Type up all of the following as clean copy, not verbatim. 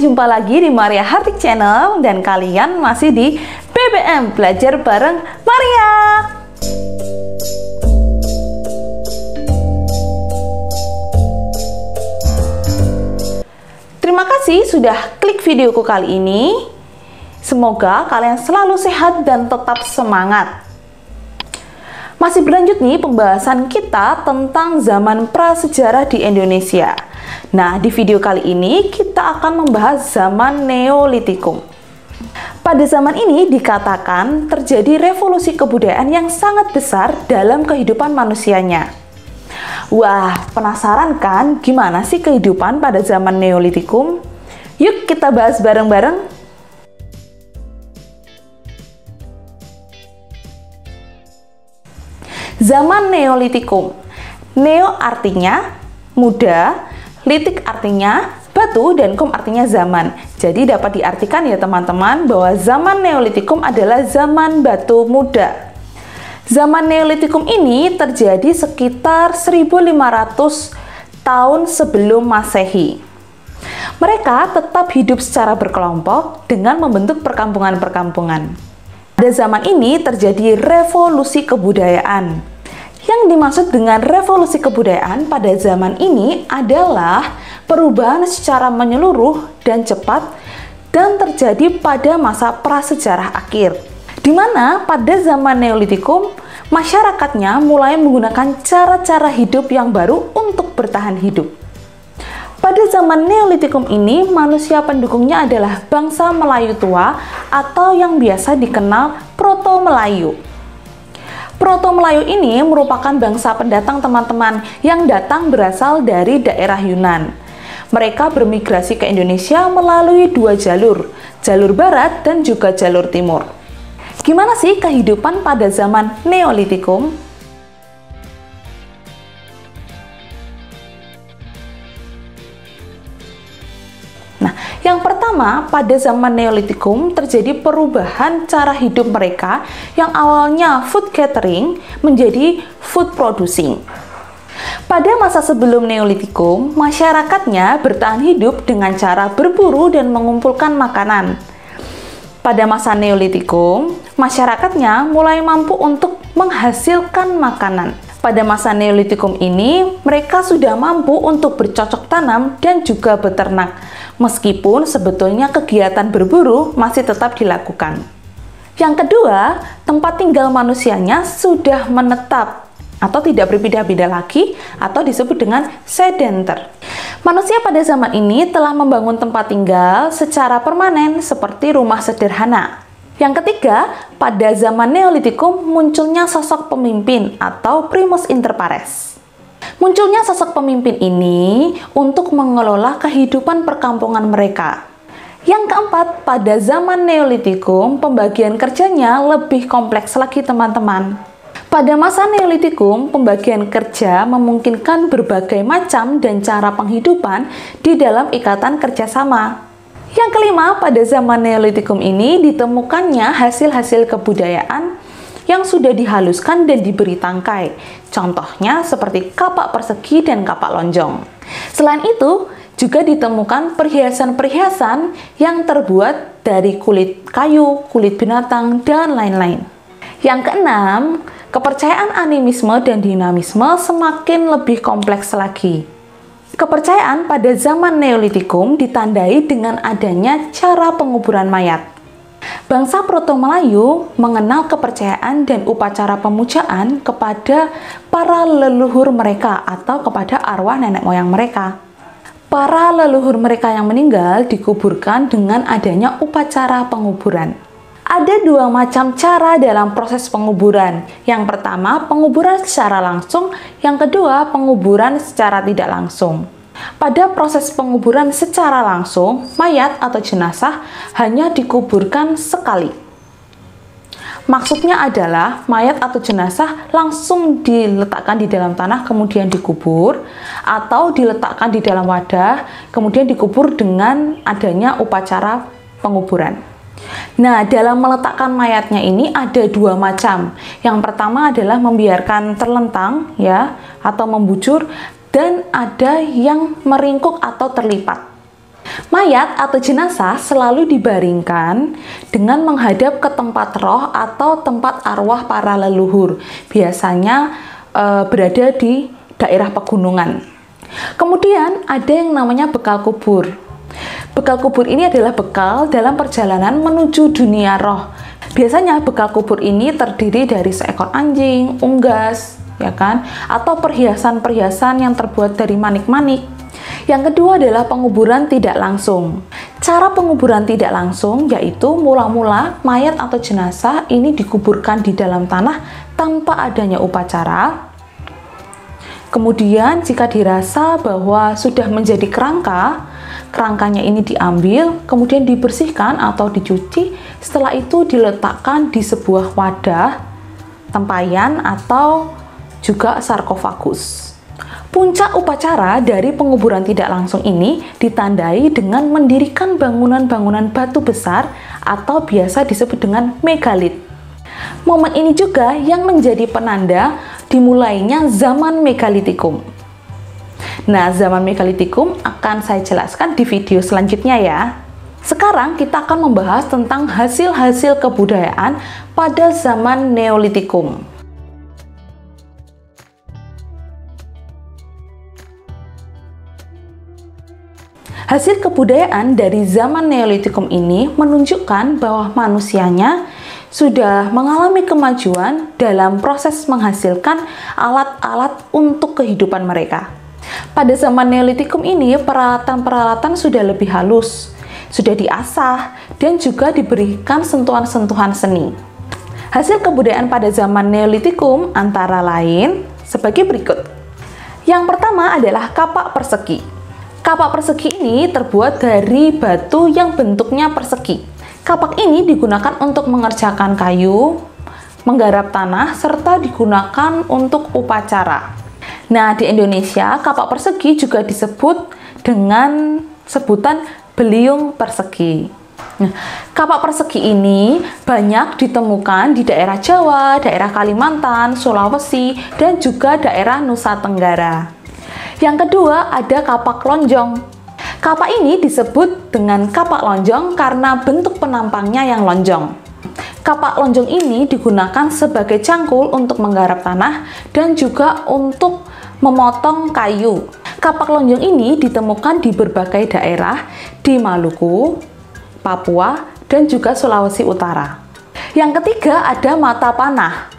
jumpa lagi di Maria Hartik Channel dan kalian masih di BBM Belajar bareng Maria. Terima kasih sudah klik videoku kali ini. Semoga kalian selalu sehat dan tetap semangat. Masih berlanjut nih pembahasan kita tentang zaman prasejarah di Indonesia. Nah, di video kali ini kita akan membahas zaman Neolitikum. Pada zaman ini dikatakan terjadi revolusi kebudayaan yang sangat besar dalam kehidupan manusianya. Wah, penasaran kan gimana sih kehidupan pada zaman Neolitikum? Yuk kita bahas bareng-bareng. Zaman Neolitikum. Neo artinya muda, litik artinya batu, dan kum artinya zaman. Jadi dapat diartikan ya teman-teman bahwa zaman Neolitikum adalah zaman batu muda. Zaman Neolitikum ini terjadi sekitar 1500 tahun sebelum Masehi. Mereka tetap hidup secara berkelompok dengan membentuk perkampungan-perkampungan. Pada zaman ini terjadi revolusi kebudayaan. Yang dimaksud dengan revolusi kebudayaan pada zaman ini adalah perubahan secara menyeluruh dan cepat dan terjadi pada masa prasejarah akhir, di mana pada zaman Neolitikum masyarakatnya mulai menggunakan cara-cara hidup yang baru untuk bertahan hidup. Pada zaman Neolitikum ini, manusia pendukungnya adalah bangsa Melayu tua atau yang biasa dikenal Proto-Melayu. Proto-Melayu ini merupakan bangsa pendatang teman-teman yang datang berasal dari daerah Yunan. Mereka bermigrasi ke Indonesia melalui dua jalur, jalur barat dan juga jalur timur. Gimana sih kehidupan pada zaman Neolitikum? Nah, yang pertama, pada zaman Neolitikum terjadi perubahan cara hidup mereka yang awalnya food gathering menjadi food producing. Pada masa sebelum Neolitikum, masyarakatnya bertahan hidup dengan cara berburu dan mengumpulkan makanan. Pada masa Neolitikum, masyarakatnya mulai mampu untuk menghasilkan makanan. Pada masa Neolitikum ini, mereka sudah mampu untuk bercocok tanam dan juga beternak, meskipun sebetulnya kegiatan berburu masih tetap dilakukan. Yang kedua, tempat tinggal manusianya sudah menetap atau tidak berpindah-pindah lagi atau disebut dengan sedenter. Manusia pada zaman ini telah membangun tempat tinggal secara permanen seperti rumah sederhana. Yang ketiga, pada zaman Neolitikum munculnya sosok pemimpin atau primus inter pares. Munculnya sosok pemimpin ini untuk mengelola kehidupan perkampungan mereka. Yang keempat, pada zaman Neolitikum pembagian kerjanya lebih kompleks lagi teman-teman. Pada masa Neolitikum, pembagian kerja memungkinkan berbagai macam dan cara penghidupan di dalam ikatan kerjasama. Yang kelima, pada zaman Neolitikum ini ditemukannya hasil-hasil kebudayaan yang sudah dihaluskan dan diberi tangkai. Contohnya seperti kapak persegi dan kapak lonjong. Selain itu, juga ditemukan perhiasan-perhiasan yang terbuat dari kulit kayu, kulit binatang, dan lain-lain. Yang keenam, kepercayaan animisme dan dinamisme semakin lebih kompleks lagi. Kepercayaan pada zaman Neolitikum ditandai dengan adanya cara penguburan mayat. Bangsa Proto-Melayu mengenal kepercayaan dan upacara pemujaan kepada para leluhur mereka atau kepada arwah nenek moyang mereka. Para leluhur mereka yang meninggal dikuburkan dengan adanya upacara penguburan. Ada dua macam cara dalam proses penguburan. Yang pertama, penguburan secara langsung. Yang kedua, penguburan secara tidak langsung. Pada proses penguburan secara langsung, mayat atau jenazah hanya dikuburkan sekali. Maksudnya adalah mayat atau jenazah langsung diletakkan di dalam tanah kemudian dikubur, atau diletakkan di dalam wadah kemudian dikubur dengan adanya upacara penguburan. Nah, dalam meletakkan mayatnya ini ada dua macam. Yang pertama adalah membiarkan terlentang ya atau membujur, dan ada yang meringkuk atau terlipat. Mayat atau jenazah selalu dibaringkan dengan menghadap ke tempat roh atau tempat arwah para leluhur. Biasanya berada di daerah pegunungan. Kemudian ada yang namanya bekal kubur. Bekal kubur ini adalah bekal dalam perjalanan menuju dunia roh. Biasanya bekal kubur ini terdiri dari seekor anjing, unggas, ya kan, atau perhiasan-perhiasan yang terbuat dari manik-manik. Yang kedua adalah penguburan tidak langsung. Cara penguburan tidak langsung yaitu mula-mula mayat atau jenazah ini dikuburkan di dalam tanah tanpa adanya upacara. Kemudian jika dirasa bahwa sudah menjadi kerangka, kerangkanya ini diambil, kemudian dibersihkan atau dicuci, setelah itu diletakkan di sebuah wadah, tempayan atau juga sarkofagus. Puncak upacara dari penguburan tidak langsung ini ditandai dengan mendirikan bangunan-bangunan batu besar atau biasa disebut dengan megalit. Momen ini juga yang menjadi penanda dimulainya zaman megalitikum. Nah, zaman megalitikum akan saya jelaskan di video selanjutnya ya. Sekarang kita akan membahas tentang hasil-hasil kebudayaan pada zaman Neolitikum. Hasil kebudayaan dari zaman Neolitikum ini menunjukkan bahwa manusianya sudah mengalami kemajuan dalam proses menghasilkan alat-alat untuk kehidupan mereka. Pada zaman Neolitikum ini, peralatan-peralatan sudah lebih halus, sudah diasah, dan juga diberikan sentuhan-sentuhan seni. Hasil kebudayaan pada zaman Neolitikum antara lain sebagai berikut. Yang pertama adalah kapak persegi. Kapak persegi ini terbuat dari batu yang bentuknya persegi. Kapak ini digunakan untuk mengerjakan kayu, menggarap tanah, serta digunakan untuk upacara. Nah, di Indonesia, kapak persegi juga disebut dengan sebutan beliung persegi. Nah, kapak persegi ini banyak ditemukan di daerah Jawa, daerah Kalimantan, Sulawesi, dan juga daerah Nusa Tenggara. Yang kedua ada kapak lonjong. Kapak ini disebut dengan kapak lonjong karena bentuk penampangnya yang lonjong. Kapak lonjong ini digunakan sebagai cangkul untuk menggarap tanah dan juga untuk memotong kayu. Kapak lonjong ini ditemukan di berbagai daerah di Maluku, Papua, dan juga Sulawesi Utara. Yang ketiga ada mata panah.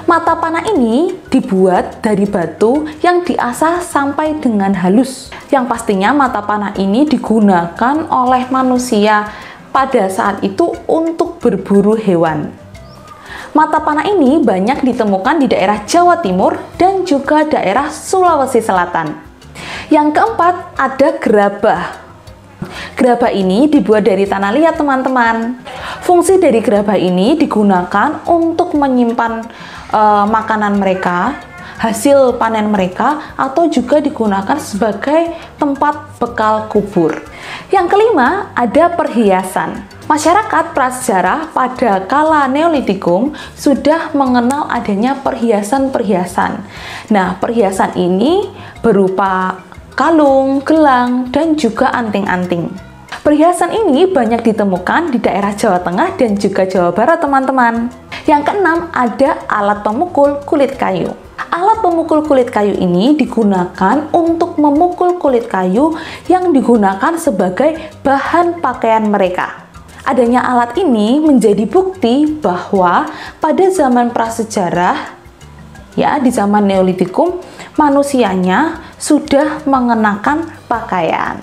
Mata panah ini dibuat dari batu yang diasah sampai dengan halus. Yang pastinya mata panah ini digunakan oleh manusia pada saat itu untuk berburu hewan. Mata panah ini banyak ditemukan di daerah Jawa Timur dan juga daerah Sulawesi Selatan. Yang keempat ada gerabah. Gerabah ini dibuat dari tanah liat teman-teman. Fungsi dari gerabah ini digunakan untuk menyimpan makanan mereka, hasil panen mereka, atau juga digunakan sebagai tempat bekal kubur. Yang kelima ada perhiasan. Masyarakat prasejarah pada kala Neolitikum sudah mengenal adanya perhiasan-perhiasan. Nah, perhiasan ini berupa kalung, gelang, dan juga anting-anting. Perhiasan ini banyak ditemukan di daerah Jawa Tengah dan juga Jawa Barat, teman-teman. Yang keenam ada alat pemukul kulit kayu. Alat pemukul kulit kayu ini digunakan untuk memukul kulit kayu yang digunakan sebagai bahan pakaian mereka. Adanya alat ini menjadi bukti bahwa pada zaman prasejarah, ya di zaman Neolitikum, manusianya sudah mengenakan pakaian.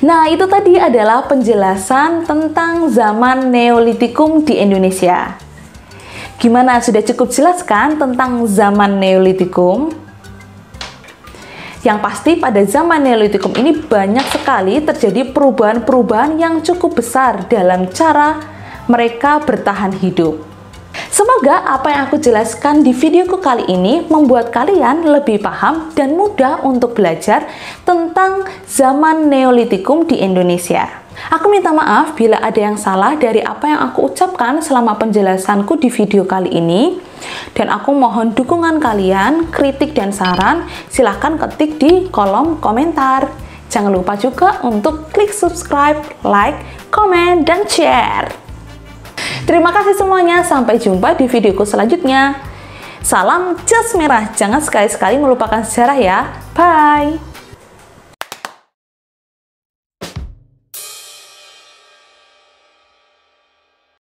Nah, itu tadi adalah penjelasan tentang zaman Neolitikum di Indonesia. Gimana, sudah cukup jelas kan tentang zaman Neolitikum? Yang pasti pada zaman Neolitikum ini banyak sekali terjadi perubahan-perubahan yang cukup besar dalam cara mereka bertahan hidup. Semoga apa yang aku jelaskan di videoku kali ini membuat kalian lebih paham dan mudah untuk belajar tentang zaman Neolitikum di Indonesia. Aku minta maaf bila ada yang salah dari apa yang aku ucapkan selama penjelasanku di video kali ini. Dan aku mohon dukungan kalian, kritik dan saran, silahkan ketik di kolom komentar. Jangan lupa juga untuk klik subscribe, like, komen, dan share. Terima kasih semuanya, sampai jumpa di videoku selanjutnya. Salam jas merah, jangan sekali-sekali melupakan sejarah ya. Bye!